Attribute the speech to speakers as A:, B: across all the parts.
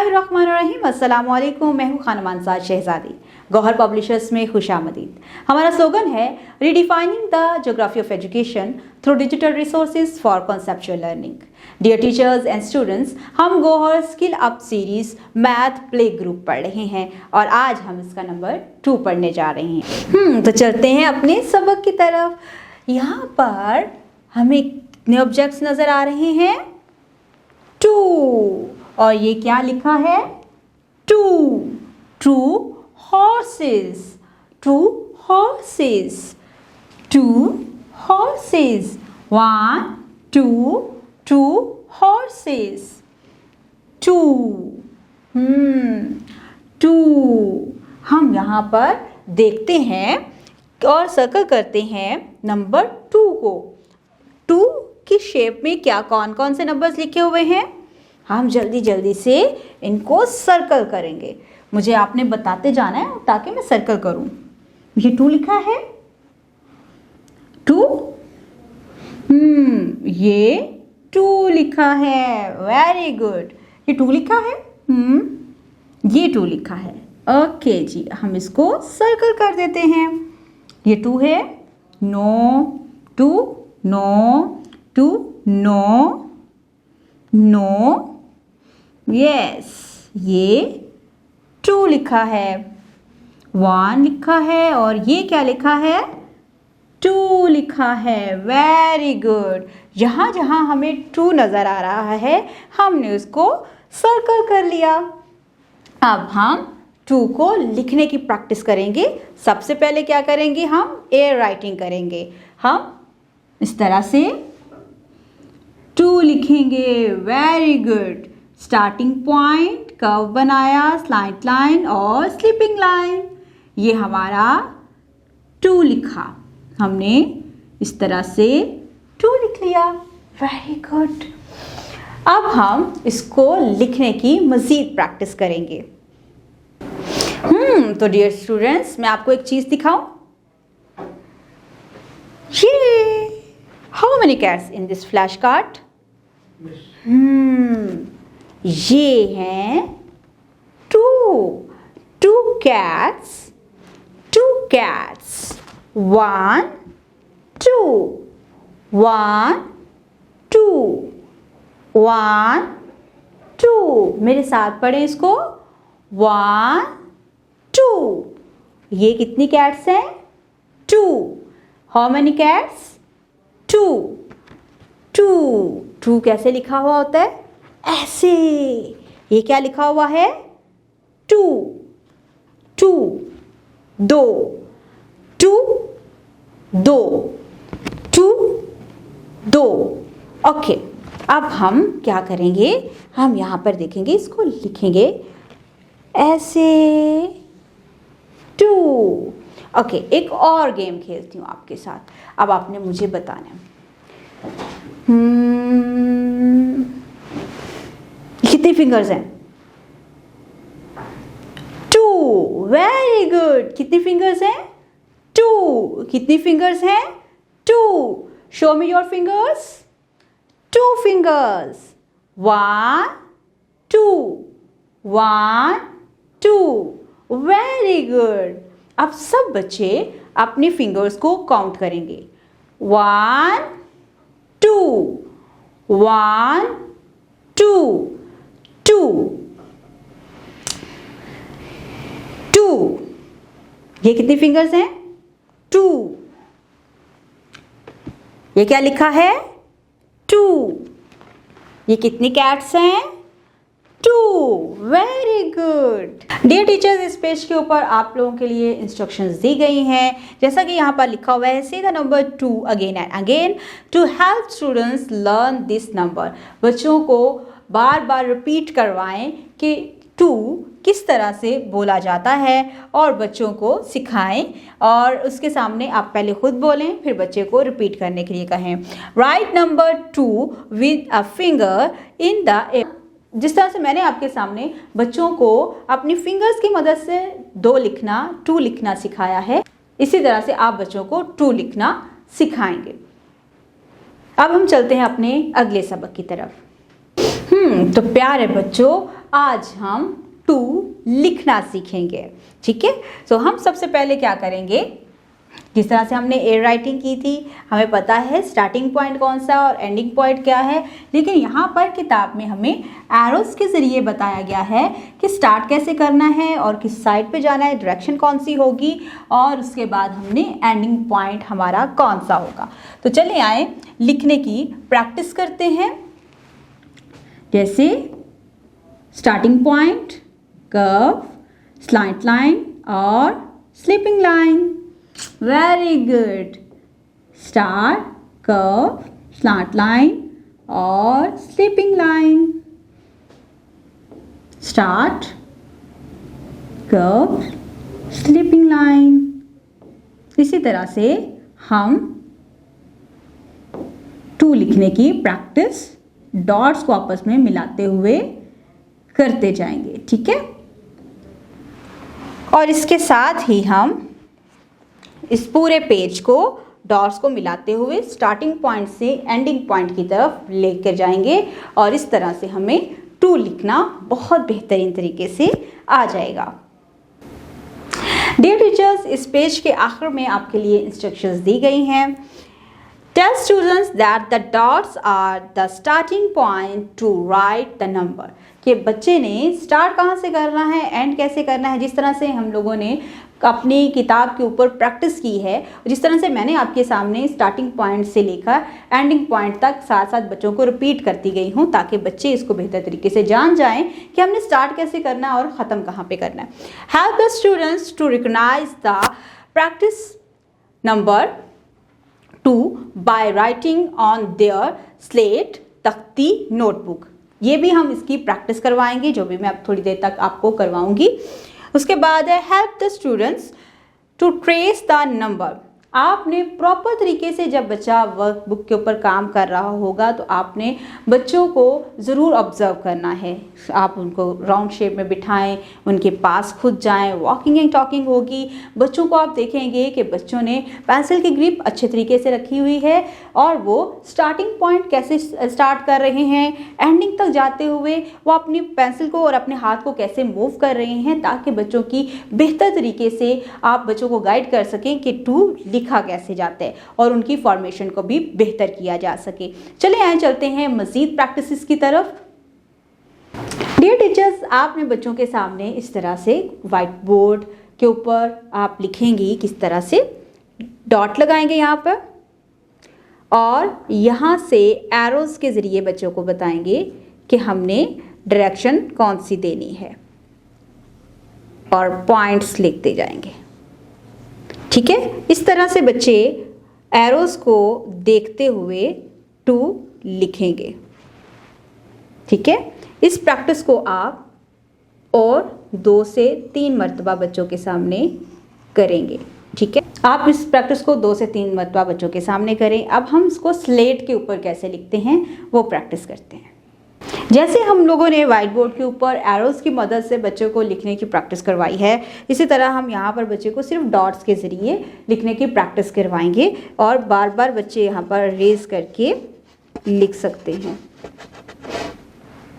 A: बिस्मिल्लाहिर्रहमानिर्रहीम। अस्सलाम वालेकुम। मैं हूँ खानम अंसार शहजादी। गौहर पब्लिशर्स में खुशामदीद। हमारा स्लोगन है redefining the geography of education through digital resources for conceptual learning. Dear teachers and students, हम Gauhar skill up series math play group पढ़ रहे हैं और आज हम इसका नंबर 2 पढ़ने जा रहे हैं। तो चलते हैं अपने सबक की तरफ। यहाँ पर हमें कितने ऑब्जेक्ट्स नजर आ रहे हैं? 2। और ये क्या लिखा है? 2 horses, 2 horses, 2 horses, 1 2 2 horses, 2 2। हम यहाँ पर देखते हैं और सर्कल करते हैं नंबर 2 को। 2 की शेप में क्या कौन कौन से नंबर्स लिखे हुए हैं? हम जल्दी जल्दी से इनको सर्कल करेंगे। मुझे आपने बताते जाना है ताकि मैं सर्कल करूं। ये 2 लिखा है? 2 ये 2 लिखा है। Very good. ये 2 लिखा है। ये 2 लिखा है। ओके जी, हम इसको सर्कल कर देते हैं। ये 2 है। No 2 no 2 no no yes, ये 2 लिखा है। 1 लिखा है और ये क्या लिखा है? 2 लिखा है। Very good. जहाँ जहाँ हमें 2 नज़र आ रहा है हमने उसको सर्कल कर लिया। अब हम 2 को लिखने की प्रैक्टिस करेंगे। सबसे पहले क्या करेंगे? हम एयर राइटिंग करेंगे। हम इस तरह से 2 लिखेंगे। Very good. Starting point, curve बनाया, स्लाइट लाइन और स्लीपिंग लाइन। ये हमारा 2 लिखा। हमने इस तरह से 2 लिख लिया। Very good. अब हम इसको लिखने की मज़ीद प्रैक्टिस करेंगे। तो डियर स्टूडेंट्स, मैं आपको एक चीज़ दिखाऊं। ये how many cats in this flash card? ये हैं 2 cats, 2 cats, 1 2 1 2 1 2। मेरे साथ पढ़ें इसको। 1 2। ये कितनी कैट्स हैं? 2। How many cats? 2 2 कैसे लिखा हुआ होता है? ऐसे। ये क्या लिखा हुआ है? 2 2 2 2 2 2 2। ओके, अब हम क्या करेंगे? हम यहाँ पर देखेंगे, इसको लिखेंगे ऐसे 2। ओके, एक और गेम खेलती हूँ आपके साथ। अब आपने मुझे बताना है कितनी फिंगर्स हैं? 2। Very good. कितनी फिंगर्स हैं? 2। कितनी फिंगर्स हैं? 2। Show me your fingers. 2 fingers. 1 2 1 2। Very good. अब सब बच्चे अपनी फिंगर्स को काउंट करेंगे। 1 2 1 2 2 2। ये कितनी फिंगर्स हैं? 2। ये क्या लिखा है? 2। ये कितनी कैट्स हैं? 2। Very good. डियर टीचर्स, इस पेज के ऊपर आप लोगों के लिए इंस्ट्रक्शंस दी गई हैं। जैसा कि यहाँ पर लिखा हुआ है, say the number 2 again and again to help students learn this number. बच्चों को बार बार रिपीट करवाएं कि 2 किस तरह से बोला जाता है और बच्चों को सिखाएं। और उसके सामने आप पहले खुद बोलें, फिर बच्चे को रिपीट करने के लिए कहें। Right number 2 with a finger in the air. जिस तरह से मैंने आपके सामने बच्चों को अपनी फिंगर्स की मदद से 2 लिखना, 2 लिखना सिखाया है, इसी तरह से आप बच्चों को 2 लिखना सिखाएंगे। अब हम चलते हैं अपने अगले सबक की तरफ। तो प्यारे बच्चों, आज हम टू लिखना सीखेंगे। ठीक है, तो हम सबसे पहले क्या करेंगे, जिस तरह से हमने ए राइटिंग की थी, हमें पता है स्टार्टिंग पॉइंट कौन सा और एंडिंग पॉइंट क्या है, लेकिन यहाँ पर किताब में हमें एरोस के ज़रिए बताया गया है कि स्टार्ट कैसे करना है और किस साइड पे जाना है, डायरेक्शन कौन सी होगी, और उसके बाद हमने एंडिंग पॉइंट हमारा कौन सा होगा। तो चलिए आए लिखने की प्रैक्टिस करते हैं। जैसे starting point, curve, slant line और sleeping line. Very good. Star, curve, slant line और sleeping line. Start, curve, sleeping line. इसी तरह से हम टू लिखने की प्रैक्टिस डॉट्स को आपस में मिलाते हुए करते जाएंगे। ठीक है, और इसके साथ ही हम इस पूरे पेज को डॉट्स को मिलाते हुए स्टार्टिंग पॉइंट से एंडिंग पॉइंट की तरफ लेकर जाएंगे और इस तरह से हमें टू लिखना बहुत बेहतरीन तरीके से आ जाएगा। डियर टीचर्स, इस पेज के आखिर में आपके लिए इंस्ट्रक्शंस दी गई हैं। Tell students that the dots are the starting point to write the number। कि बच्चे ने स्टार्ट कहाँ से करना है, एंड कैसे करना है। जिस तरह से हम लोगों ने अपनी किताब के ऊपर प्रैक्टिस की है, जिस तरह से मैंने आपके सामने स्टार्टिंग पॉइंट से लेकर एंडिंग पॉइंट तक साथ साथ बच्चों को रिपीट करती गई हूँ, ताकि बच्चे इसको बेहतर तरीके से जान जाएं कि हमने स्टार्ट कैसे करना है और ख़त्म कहाँ पे करना है। Help the students to recognize the practice number 2 by writing on their slate, तख्ती, नोटबुक। ये भी हम इसकी प्रैक्टिस करवाएंगे, जो भी मैं अब थोड़ी देर तक आपको करवाऊंगी। उसके बाद है help the students to trace the number. आपने प्रॉपर तरीके से, जब बच्चा वर्कबुक के ऊपर काम कर रहा होगा, तो आपने बच्चों को ज़रूर ऑब्जर्व करना है। आप उनको राउंड शेप में बिठाएं, उनके पास खुद जाएं, वॉकिंग एंड टॉकिंग होगी। बच्चों को आप देखेंगे कि बच्चों ने पेंसिल की ग्रिप अच्छे तरीके से रखी हुई है और वो स्टार्टिंग पॉइंट कैसे स्टार्ट कर रहे हैं, एंडिंग तक जाते हुए वो अपनी पेंसिल को और अपने हाथ को कैसे मूव कर रहे हैं, ताकि बच्चों की बेहतर तरीके से आप बच्चों को गाइड कर सकें कि टू लिखा कैसे जाता है और उनकी फॉर्मेशन को भी बेहतर किया जा सके। चलिए आए चलते हैं मजीद प्रैक्टिस की तरफ। डियर टीचर्स, आपने बच्चों के सामने इस तरह से व्हाइट बोर्ड के ऊपर आप लिखेंगी, किस तरह से डॉट लगाएंगे यहाँ पर, और यहाँ से एरोज के ज़रिए बच्चों को बताएंगे कि हमने डायरेक्शन कौन सी देनी है और पॉइंट्स लिखते जाएंगे। ठीक है, इस तरह से बच्चे एरोज को देखते हुए टू लिखेंगे। ठीक है, इस प्रैक्टिस को आप और 2 से 3 मरतबा बच्चों के सामने करेंगे। ठीक है, आप इस प्रैक्टिस को 2 से 3 मरतबा बच्चों के सामने करें। अब हम इसको स्लेट के ऊपर कैसे लिखते हैं वो प्रैक्टिस करते हैं। जैसे हम लोगों ने व्हाइट बोर्ड के ऊपर एरोज की मदद से बच्चों को लिखने की प्रैक्टिस करवाई है, इसी तरह हम यहाँ पर बच्चे को सिर्फ डॉट्स के ज़रिए लिखने की प्रैक्टिस करवाएंगे और बार बार बच्चे यहाँ पर रेज करके लिख सकते हैं।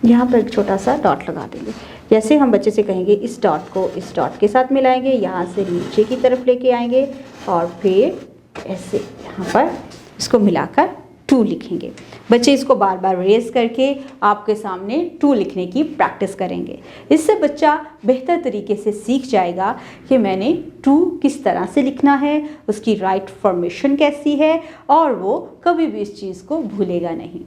A: यहाँ पर एक छोटा सा डॉट लगा देंगे। जैसे हम बच्चे से कहेंगे इस डॉट को इस डॉट के साथ मिलाएंगे, यहाँ से नीचे की तरफ लेके आएंगे और फिर ऐसे यहाँ पर इसको मिलाकर टू लिखेंगे। बच्चे इसको बार बार रेज करके आपके सामने टू लिखने की प्रैक्टिस करेंगे। इससे बच्चा बेहतर तरीके से सीख जाएगा कि मैंने टू किस तरह से लिखना है, उसकी राइट फॉर्मेशन कैसी है, और वो कभी भी इस चीज़ को भूलेगा नहीं।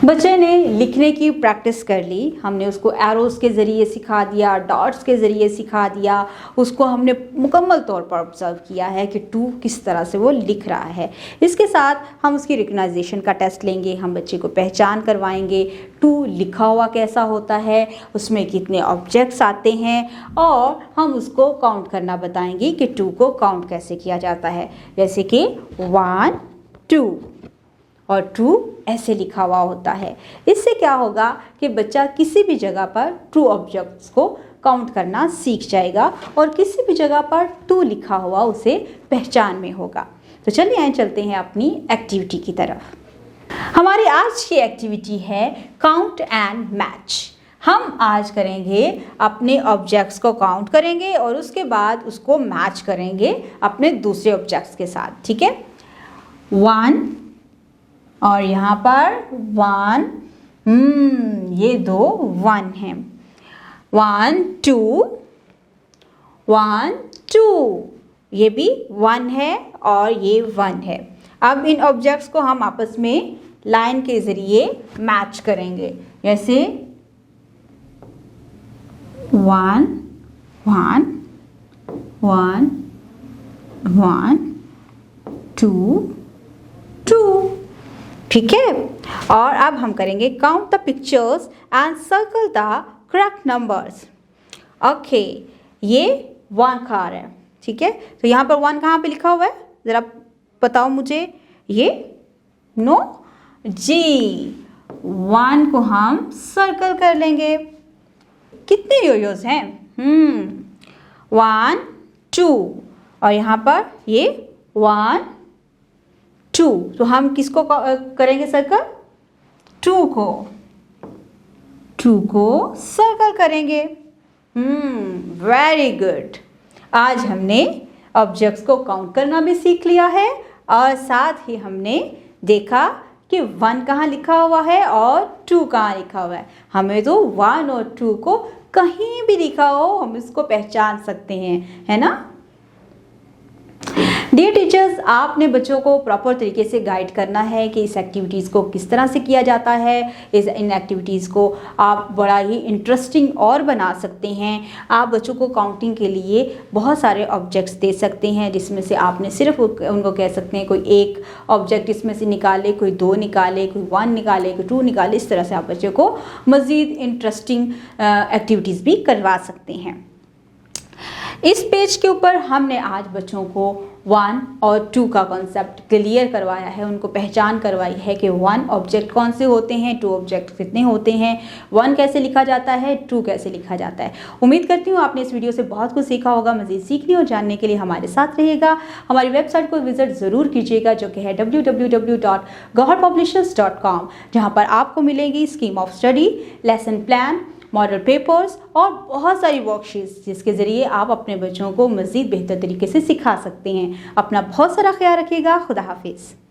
A: बच्चे ने लिखने की प्रैक्टिस कर ली, हमने उसको एरोज के ज़रिए सिखा दिया, डॉट्स के ज़रिए सिखा दिया, उसको हमने मुकम्मल तौर पर ऑब्जर्व किया है कि टू किस तरह से वो लिख रहा है। इसके साथ हम उसकी रिकग्नाइजेशन का टेस्ट लेंगे, हम बच्चे को पहचान करवाएंगे टू लिखा हुआ कैसा होता है, उसमें कितने ऑब्जेक्ट्स आते हैं, और हम उसको काउंट करना बताएंगे कि टू को काउंट कैसे किया जाता है। जैसे कि 1 2 और टू ऐसे लिखा हुआ होता है। इससे क्या होगा कि बच्चा किसी भी जगह पर टू ऑब्जेक्ट्स को काउंट करना सीख जाएगा और किसी भी जगह पर टू लिखा हुआ उसे पहचान में होगा। तो चलिए आइए चलते हैं अपनी एक्टिविटी की तरफ। हमारी आज की एक्टिविटी है काउंट एंड मैच। हम आज करेंगे अपने ऑब्जेक्ट्स को काउंट करेंगे और उसके बाद उसको मैच करेंगे अपने दूसरे ऑब्जेक्ट्स के साथ, ठीक है। 1 और यहाँ पर 1, ये दो 1 हैं। 1 2 1 2, ये भी 1 है और ये 1 है। अब इन ऑब्जेक्ट्स को हम आपस में लाइन के ज़रिए मैच करेंगे, जैसे 1 1 1 1 2 2, ठीक है। और अब हम करेंगे count the pictures and circle the correct numbers. Okay, ये 1 का आ रहा है, ठीक है। तो यहाँ पर 1 कहाँ पे लिखा हुआ है, ज़रा बताओ मुझे। ये नो जी, 1 को हम सर्कल कर लेंगे। कितने योयोज हैं? 1 2, और यहाँ पर ये 1 2, तो हम किसको करेंगे सर्कल? 2 को सर्कल करेंगे। Very good. आज हमने ऑब्जेक्ट्स को काउंट करना भी सीख लिया है और साथ ही हमने देखा कि 1 कहाँ लिखा हुआ है और 2 कहाँ लिखा हुआ है। हमें तो 1 और 2 को कहीं भी लिखा हो हम इसको पहचान सकते हैं, है ना। डियर टीचर्स, आपने बच्चों को प्रॉपर तरीके से गाइड करना है कि इस एक्टिविटीज़ को किस तरह से किया जाता है। इन एक्टिविटीज़ को आप बड़ा ही इंटरेस्टिंग और बना सकते हैं। आप बच्चों को काउंटिंग के लिए बहुत सारे ऑब्जेक्ट्स दे सकते हैं, जिसमें से आपने सिर्फ उनको कह सकते हैं कोई एक ऑब्जेक्ट इसमें से निकाले, कोई 2 निकाले, कोई 1 निकाले, कोई 2 निकाले। इस तरह से आप बच्चों को मज़ीद इंटरेस्टिंग एक्टिविटीज़ भी करवा सकते हैं। इस पेज के ऊपर हमने आज बच्चों को 1 और 2 का कॉन्सेप्ट क्लियर करवाया है, उनको पहचान करवाई है कि 1 ऑब्जेक्ट कौन से होते हैं, 2 ऑब्जेक्ट कितने होते हैं, 1 कैसे लिखा जाता है, 2 कैसे लिखा जाता है। उम्मीद करती हूँ आपने इस वीडियो से बहुत कुछ सीखा होगा। मज़ीद सीखने और जानने के लिए हमारे साथ रहिएगा। हमारी वेबसाइट को विजिट ज़रूर कीजिएगा, जो कि है www.gauharpublishers.com, जहाँ पर आपको मिलेगी scheme of study, lesson plan, model papers और बहुत सारी वर्कशीट्स, जिसके ज़रिए आप अपने बच्चों को मज़ीद बेहतर तरीके से सिखा सकते हैं। अपना बहुत सारा ख्याल रखिएगा। खुदा हाफिज़।